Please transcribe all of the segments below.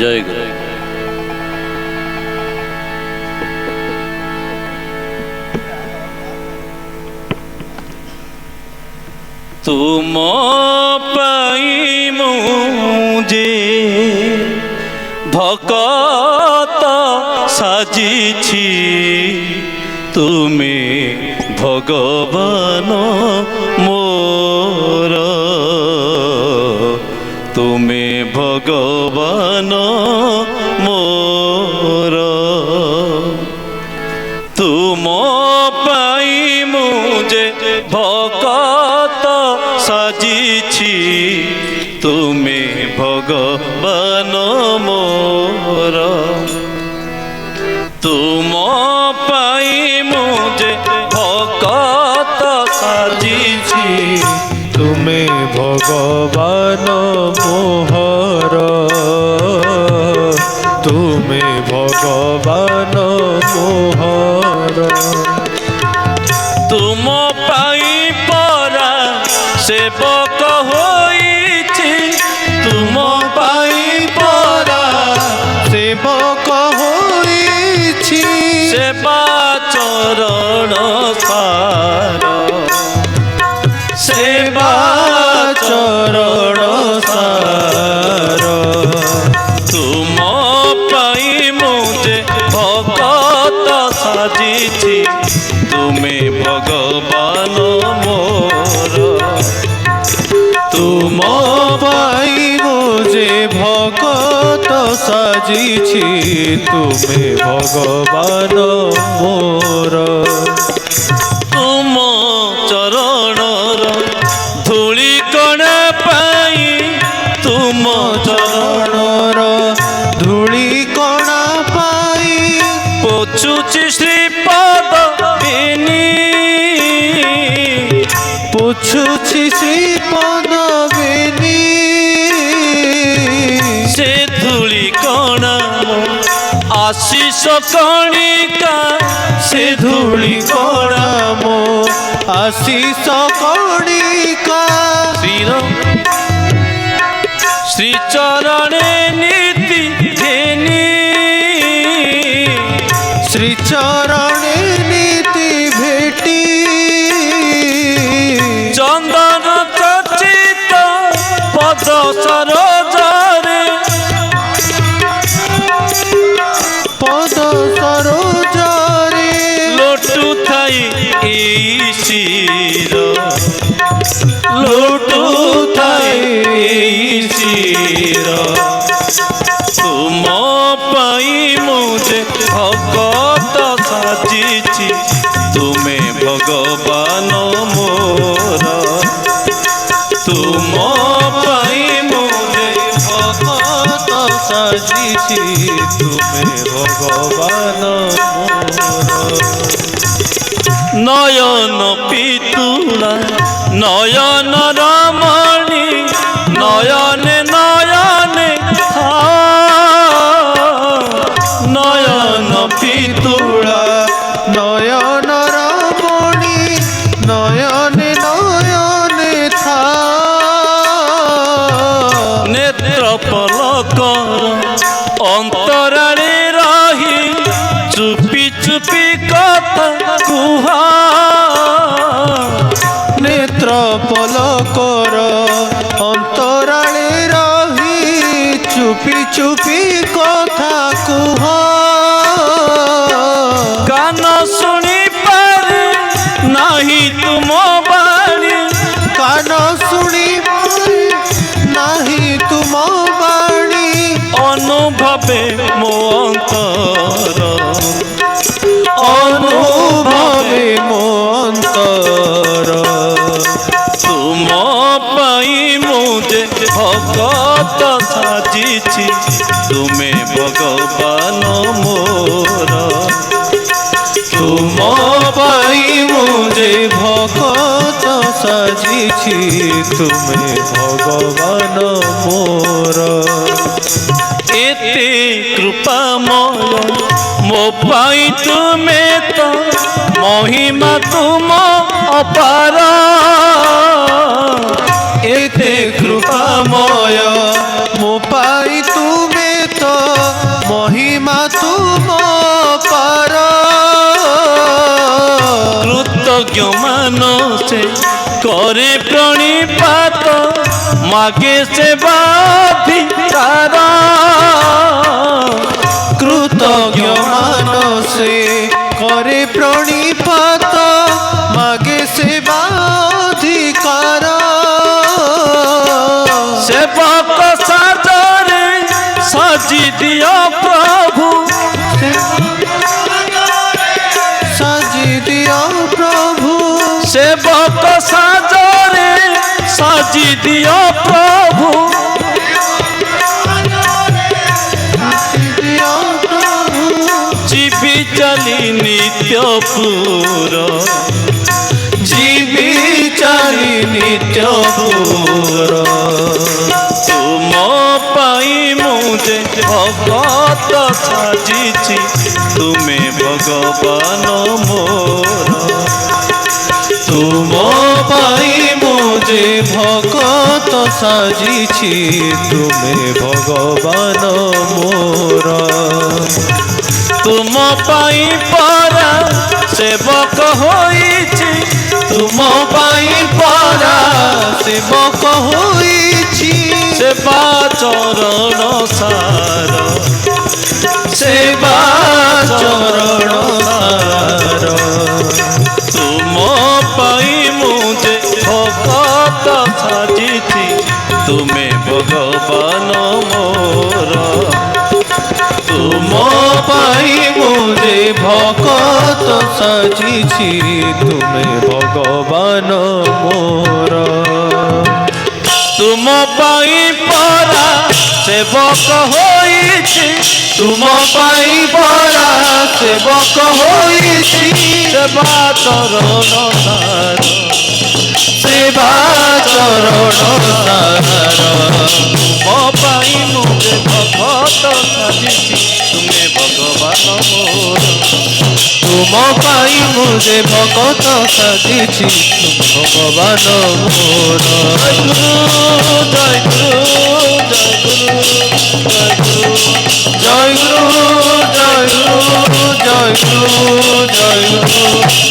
জয় গুরু। তুম পাই মুজে ভকত সাজিছি, তুমি ভগবান মোর, তুমি ভগবান মোর। তুম পাই মুজে ভকত সাজিছি, তুমি ভগবান মোর। তুম পাই মুজে ভকত সাজিছি, তুমি ভগবান মোহর, তুমি ভগবান মোহর। তুম পাই পরা সেবক হইছি, তুম পাই পরা সেবক হইছি, সেবা চরণ সার, সেবা চরণ সার। তুম পাই মুজে ভকত সাজিছি, তুমি ভগবান মোর। তুম পাই মুজে ভকত সাজিছি, তুমি ভগবান মোর। তুম চরণর ধূଳି কণ পাই, তুম চরণର ଧୂଳି କଣା ପାଇ ପୋଛୁଛି ଶ୍ରୀପଦ ବିନି, ପୋଛୁଛି ଶ୍ରୀପଦ ବେନି। ସେ ଧୂଳି କଣ ଆଶିଷ କଣିକା, ସେ ଧୂଳି କଣା ମୋ ଆଶିଷ କଣିକା। ଶ୍ରୀ ଚରଣେ ନୀତି ଘେନି, ଶ୍ରୀ ଚରଣେ ନୀତି ଭେଟି ଚନ୍ଦନ ଚର୍ଚିତ ପଦ ସରୋଜରେ, ପଦ ସରୋଜରେ ଲୋଟୁଥାଇ ଏଇ ଶିର, ଲୋଟୁଥାଇ ଏଇ ଶିର। ତୁମ ପାଇଁ ମୁଝେ ଭଗତ ସାଜିଛି, ତୁମେ ଭଗବାନ ମୋର। ତୁମ ପାଇଁ ମୁଝେ ଭଗତ ସାଜିଛି, ତୁମେ ଭଗବାନ ମୋର। নয়ন পিতুলা নয়ন রমণী, নয়নে নয়নে নয়ন পিতুলা নয়ন রমণী, নয়নে নয়নে থা নেত্র পলকর অন্তরারে রহি, চুপি চুপি কথা কুহা, নেত্র পলকর অন্তরালে রহি, চুপি চুপি কথা কুহ। কান শুনি পারে নাহি তুম বাণী, কান শুনি নাহি তুম বাণী, অনুভবে মো অন্তর, অনুভবে ମୋ ଅନ୍ତର। ତୁମ ପାଇଁ ମୁଝେ ଭଗତ ସାଜିଛି, ତୁମେ ଭଗବାନ ମୋର। ତୁମ ପାଇଁ ମୁझେ ଭଗତ ସାଜିଛି, ତୁମେ ଭଗବାନ ମୋର। ଏତେ କୃପାମୟ ମୋ ପାଇଁ ତୁମେ ତ, ମହିମା ତୁମ ଅପାର। ଏତେ କୃପାମୟ ମୋ ପାଇଁ ତୁମେ ତ, করে প্রণিপাত মাগে সেবাধিকার কৃতজ্ঞ মানসে করে প্রণিপাত মাগে সেবাধিকার সেবক সাজরে সাজি দিও প্রভু সাজি দিও প্রভু সেবক সাজরে সাজি দিও প্রভু দিও প্রভু জীবি চলি নিত্যপুর জীবি চালি নিত্যপুর তুম পাই মু যে ভগত সাজিছি তুমে ভগবান মোর তুম পাই মু যে ভগত সাজিছি তুমে ভগবান মোর তুম পাই পরা সেবক হইছি তুম পাই পরা সেবক হইছি সেবা চরণ সার সেবা চরণ সার তুম পাই মু যে ভগত সাজিছি তুমে ভগবান মোর তুম পাই মু যে ভগত সাজিছি তুমে ভগবান মোর তুম পাই পরা সেবক হইছি তুম পাই পরা সেবক হইছি সেবা চরণ সার সেবা চরণ সার তুম পাই মু যে ভগত সাজিছি তুমে ভগবান মোর তুম পাই মু যে ভগত সাজিছি তুম ভগবান মোর জয় গুরু জয় গুরু জয় গুরু জয় গুরু জয় গুরু জয় গুরু জয় গুরু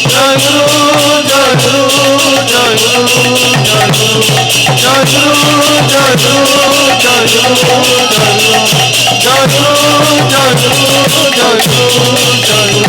জয় গুরু জয় গুরু জয় গুরু জয় গুরু জয় গুরু জয় গুরু জয় গুরু জয় গুরু জয় গুরু জয় গুরু জয় গুরু